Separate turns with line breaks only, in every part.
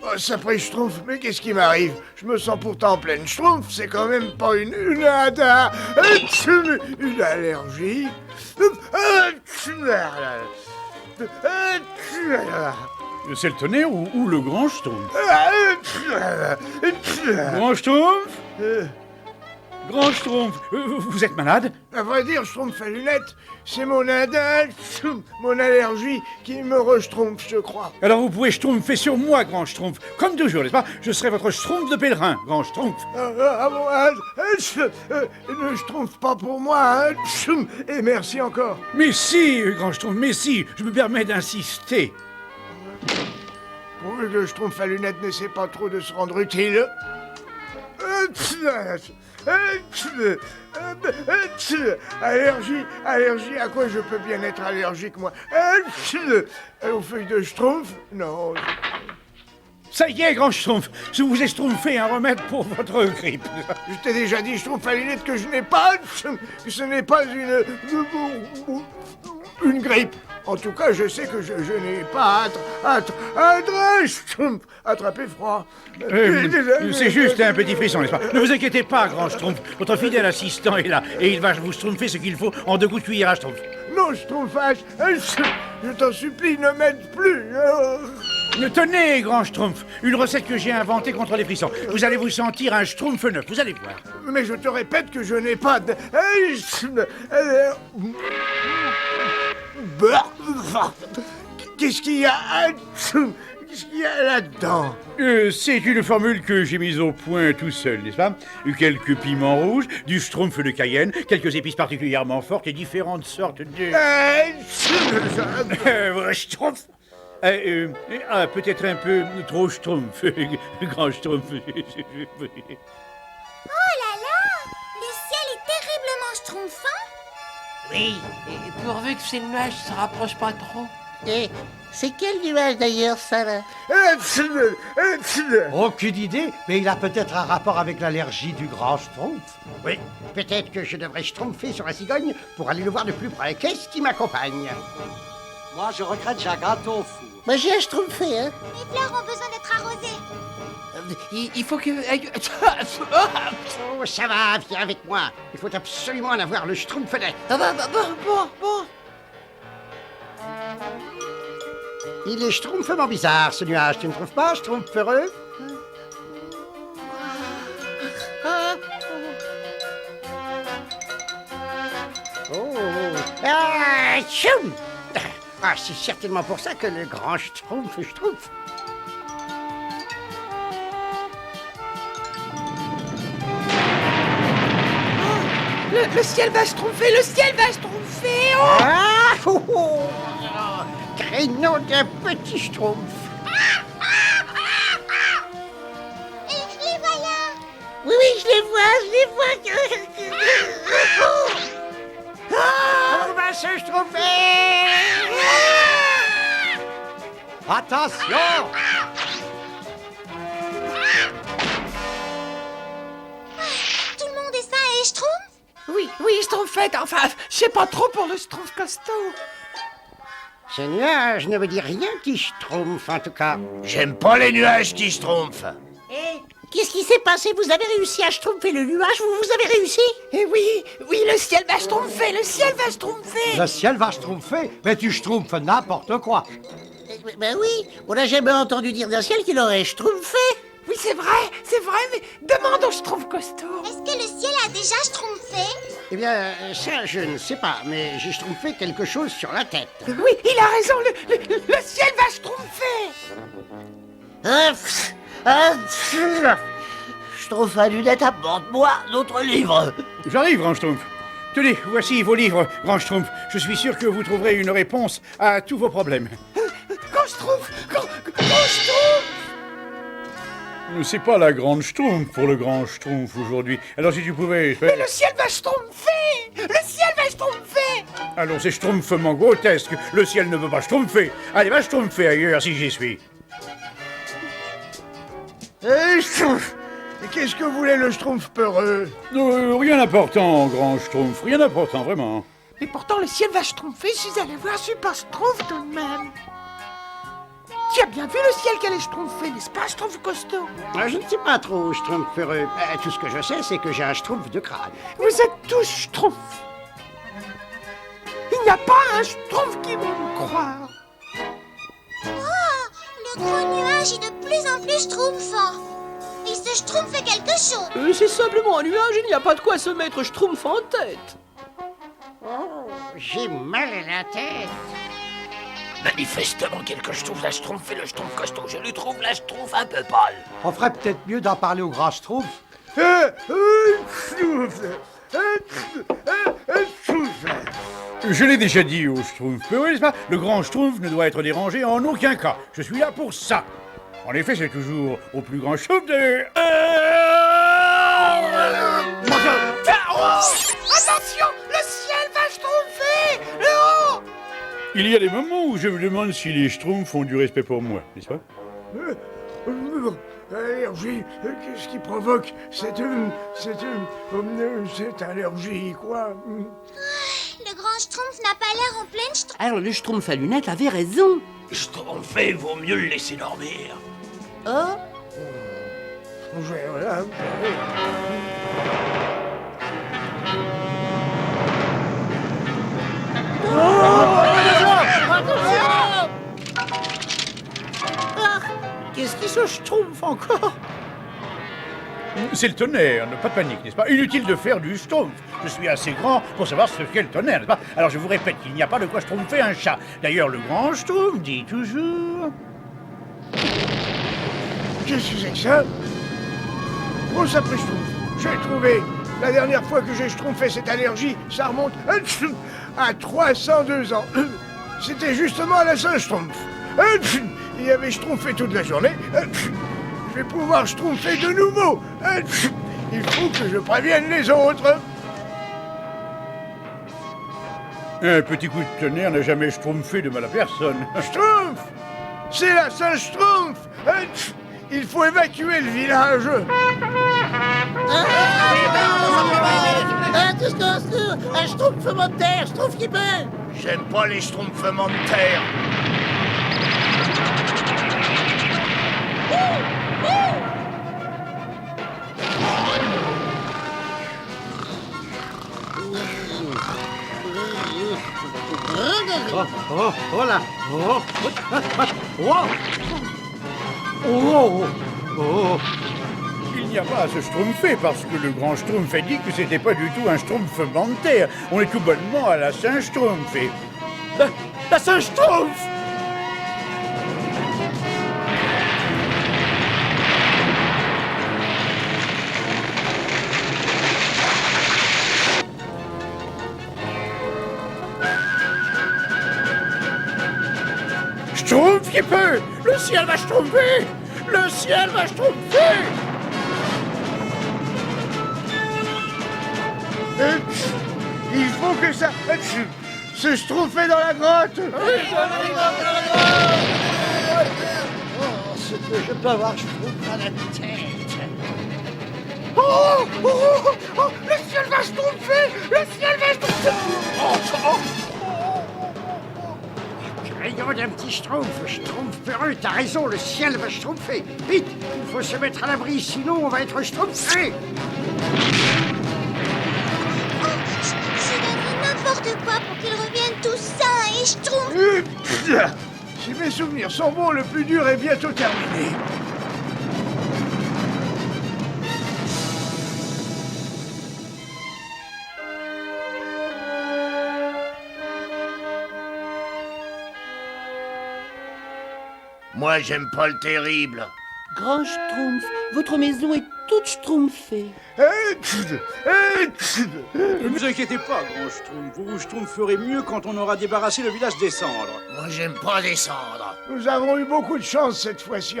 Oh, sacré Schtroumpf, mais qu'est-ce qui m'arrive? Je me sens pourtant en pleine Schtroumpf, c'est quand même pas une allergie.
C'est le tonnerre ou le grand Schtroumpf? Grand Schtroumpf? Grand Schtroumpf, vous êtes malade?
À vrai dire, Schtroumpf à lunettes, c'est mon allergie qui me re-schtroumpf, je crois.
Alors vous pouvez schtroumpfer sur moi, grand Schtroumpf. Comme toujours, n'est-ce pas? Je serai votre Schtroumpf de pèlerin, grand Schtroumpf.
Ne schtroumpf pas pour moi, hein, et merci encore.
Mais si, grand Schtroumpf, mais si, je me permets d'insister.
Pourvu que le Schtroumpf à lunettes n'essaie pas trop de se rendre utile. Allergie, à quoi je peux bien être allergique, moi? Aux feuilles de Schtroumpf? Non.
Ça y est, grand Schtroumpf, je vous ai schtroumpfé un remède pour votre grippe.
Je t'ai déjà dit, Schtroumpf à lunettes, que je n'ai pas... que ce n'est pas une grippe. En tout cas, je sais que je n'ai pas attrapé froid.
C'est juste un petit frisson, n'est-ce pas? Ne vous inquiétez pas, grand Schtroumpf. Votre fidèle assistant est là et il va vous schtroumpfer ce qu'il faut en 2 coups de cuillère à Schtroumpf.
Non, Schtroumpfage, je t'en supplie, ne m'aide plus.
Tenez, grand Schtroumpf, une recette que j'ai inventée contre les frissons. Vous allez vous sentir un Schtroumpf neuf, vous allez voir.
Mais je te répète que je n'ai pas de... Qu'est-ce qu'il y a? Qu'est-ce qu'il y a là-dedans?
C'est une formule que j'ai mise au point tout seul, n'est-ce pas? Quelques piments rouges, du Schtroumpf de Cayenne, quelques épices particulièrement fortes et différentes sortes de... Schtroumpf. Peut-être un peu trop Schtroumpf, grand Schtroumpf.
Oh là là! Le ciel est terriblement schtroumpfant.
Oui, et pourvu que ces nuages se rapprochent pas trop.
Et c'est quel nuage d'ailleurs, ça là?
Aucune idée, mais il a peut-être un rapport avec l'allergie du grand Schtroumpf.
Oui, peut-être que je devrais schtroumpfer sur un cigogne pour aller le voir de plus près. Qu'est-ce qui m'accompagne?
Moi, je regrette, j'ai un gâteau au four.
Moi, j'ai un schtroumpfé, hein.
Les fleurs ont besoin d'être arrosées.
Il faut que...
Oh, ça va, viens avec moi. Il faut absolument en avoir le schtroumpfelet.
Bon.
Il est schtroumpfement bizarre, ce nuage, tu ne trouves pas, schtroumpfereux? Oh. Ah, tchoum! Ah, c'est certainement pour ça que le grand schtroumpf.
Le ciel va schtroumpfer, le ciel va schtroumpfer. Oh
Ah, oh, oh. Créneau d'un petit schtroumpf.
Et les voilà.
Oui, je les vois. On va se schtroumpfer.
Attention!
Tout le monde est sain et schtroumpf.
Oui, schtroumpfette, enfin, je sais pas trop pour le schtroumpf costaud.
Ce nuage ne me dit rien qui schtroumpf, en tout cas.
J'aime pas les nuages qui schtroumpfent.
Qu'est-ce qui s'est passé? Vous avez réussi à schtroumpfer le nuage? Vous avez réussi?
Eh oui, le ciel va schtroumpfer, le ciel va schtroumpfer.
Le ciel va schtroumpfer, mais tu schtroumpfes n'importe quoi.
Ben oui, on n'a jamais entendu dire d'un ciel qu'il aurait schtroumpfé.
Oui, c'est vrai, mais demande au schtroumpf costaud.
Est-ce que le ciel a déjà schtroumpfé?
Eh bien, ça, je ne sais pas, mais j'ai schtroumpfé quelque chose sur la tête.
Oui, il a raison, le ciel va schtroumpfer.
Schtroumpf à lunettes, apporte-moi notre livre.
J'arrive, grand Schtroumpf. Tenez, voici vos livres, grand Schtroumpf. Je suis sûr que vous trouverez une réponse à tous vos problèmes.
Grand Schtroumpf.
C'est pas la grande Schtroumpf pour le grand Schtroumpf aujourd'hui. Alors si tu pouvais...
Mais le ciel va schtroumpfer. Le ciel va schtroumpfer.
Alors c'est schtroumpfement grotesque. Le ciel ne peut pas schtroumpfer. Allez, va schtroumpfer ailleurs si j'y suis.
Et qu'est-ce que voulait le Schtroumpf peureux?
Rien d'important, grand Schtroumpf, rien d'important, vraiment.
Et pourtant, le ciel va schtroumpfer, je suis allé voir Super Schtroumpf tout de même. Tu as bien vu le ciel qu'elle est schtroumpfée, n'est-ce pas, Schtroumpf costaud?
Je ne sais pas trop, Schtroumpf peureux. Tout ce que je sais, c'est que j'ai un Schtroumpf de crâne.
Vous êtes tous schtroumpfs. Il n'y a pas un schtroumpf qui va me croire.
Le gros nuage est de plus en plus schtroumpfant. Et ce schtroumpf fait quelque chose.
C'est simplement un nuage, il n'y a pas de quoi se mettre schtroumpf en tête.
Oh, j'ai mal à la tête.
Manifestement, quelque chose a schtroumpfé le Schtroumpf costaud. Je lui trouve la schtroumpf un peu pâle.
On ferait peut-être mieux d'en parler au grand Schtroumpf.
Schtroumpf. Schtroumpf.
Je l'ai déjà dit au Schtroumpf peureux, n'est-ce pas? Le grand Schtroumpf ne doit être dérangé en aucun cas. Je suis là pour ça. En effet, c'est toujours au plus grand Schtroumpf de...
Attention, le ciel va schtroumpfer. Le haut.
Il y a des moments où je me demande si les Schtroumpfs ont du respect pour moi, n'est-ce pas?
Allergie, qu'est-ce qui provoque cette allergie, quoi?
Le grand Schtroumpf n'a pas l'air en pleine schtroumpf.
Alors le schtroumpf à lunettes avait raison.
Schtroumpfé, vaut mieux le laisser dormir.
Oh,
Voilà.
Qu'est-ce qui se schtroumpfe encore?
C'est le tonnerre, pas de panique, n'est-ce pas? Inutile de faire du Schtroumpf. Je suis assez grand pour savoir ce qu'est le tonnerre, n'est-ce pas? Alors je vous répète qu'il n'y a pas de quoi schtroumpfer un chat. D'ailleurs, le grand Schtroumpf dit toujours...
Qu'est-ce que c'est que ça? Bon, ça pris Schtroumpf. J'ai trouvé. La dernière fois que j'ai schtroumpfé cette allergie, ça remonte à 302 ans. C'était justement à la Saint-Schtroumpf. Il y avait schtroumpfé toute la journée. Je vais pouvoir schtroumpfer de nouveau. Il faut que je prévienne les autres.
Un petit coup de tonnerre n'a jamais schtroumpfé de mal à personne.
Schtroumpf! C'est la Saint-Schtroumpf! Il faut évacuer le village.
Un schtroumpfement de terre, schtroumpf qui peut.
J'aime pas les schtroumpfements de terre.
Oh là. Oh.
Il n'y a pas à se schtroumpfer parce que le grand Schtroumpf a dit que c'était pas du tout un schtroumpfement de terre. On est tout bonnement à la Saint-Schtroumpf et...
la Saint-Schtroumpf.
Schtroumpf qui peut! Le ciel va schtroumpfer! Le ciel va schtroumpfer!
Il faut que ça se schtroumpfer dans la grotte.
Ce que je peux avoir Schtroumpf à la tête.
Le ciel va schtroumpfer. Le ciel va schtroumpfer.
Crayon d'un petit Schtroumpf peureux, t'as raison, le ciel va schtroumpfer. Vite, il faut se mettre à l'abri, sinon on va être schtroumpfé.
Je donnerais n'importe quoi pour qu'ils reviennent tous sains et schtroumpfs.
Si mes souvenirs sont bons, le plus dur est bientôt terminé. Moi, j'aime pas le terrible.
Grand Schtroumpf, votre maison est toute schtroumpfée.
Ne vous inquiétez pas, grand Schtroumpf. Vous vous schtroumpferez mieux quand on aura débarrassé le village des cendres.
Moi, j'aime pas descendre. Nous avons eu beaucoup de chance cette fois-ci.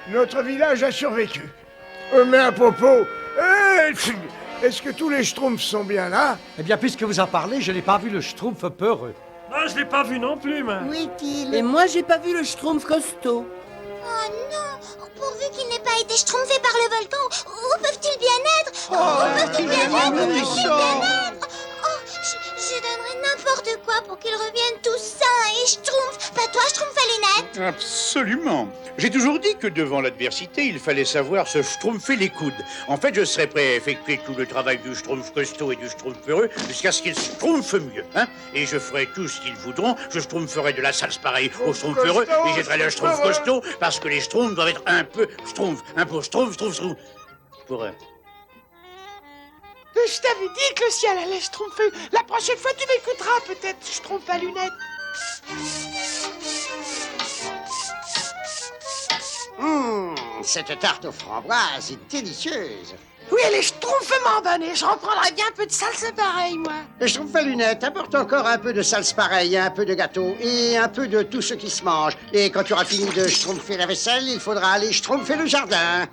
Notre village a survécu. Mais à propos, est-ce que tous les schtroumpfs sont bien là?
Eh bien, puisque vous en parlez, je n'ai pas vu le Schtroumpf peureux.
Ah, je l'ai pas vu non plus,
Où est-il?
Et moi, j'ai pas vu le schtroumpf costaud.
Oh non, pourvu qu'il n'ait pas a été schtroumpfé par le volcan, où peuvent-ils bien être? Où peuvent-ils bien être? Où peuvent-ils bien être? Oh, je donnerais n'importe quoi pour qu'ils reviennent tous sains et schtroumpfs. Pas toi, schtroumpf à lunettes.
Absolument. J'ai toujours dit que devant l'adversité, il fallait savoir se schtroumpfer les coudes. En fait, je serais prêt à effectuer tout le travail du schtroumpf costaud et du schtroumpf peureux jusqu'à ce qu'ils schtroumpfent mieux. Hein, et je ferai tout ce qu'ils voudront. Je schtroumpferai de la salse pareille aux schtroumpfs peureux et j'aiderai le schtroumpf costaud parce que les schtroumpfs doivent être un peu schtroumpfs. Un peu schtroumpf. Pour eux.
Je t'avais dit que le ciel allait schtroumpfer. La prochaine fois, tu m'écouteras peut-être, schtroumpf à lunettes.
Cette tarte aux framboises est délicieuse.
Oui, elle est schtroumpfement bonne et je reprendrai bien un peu de salsa pareil, moi.
Le schtroumpf à lunettes apporte encore un peu de salse pareille, un peu de gâteau et un peu de tout ce qui se mange. Et quand tu auras fini de schtroumpfer la vaisselle, il faudra aller schtroumpfer le jardin.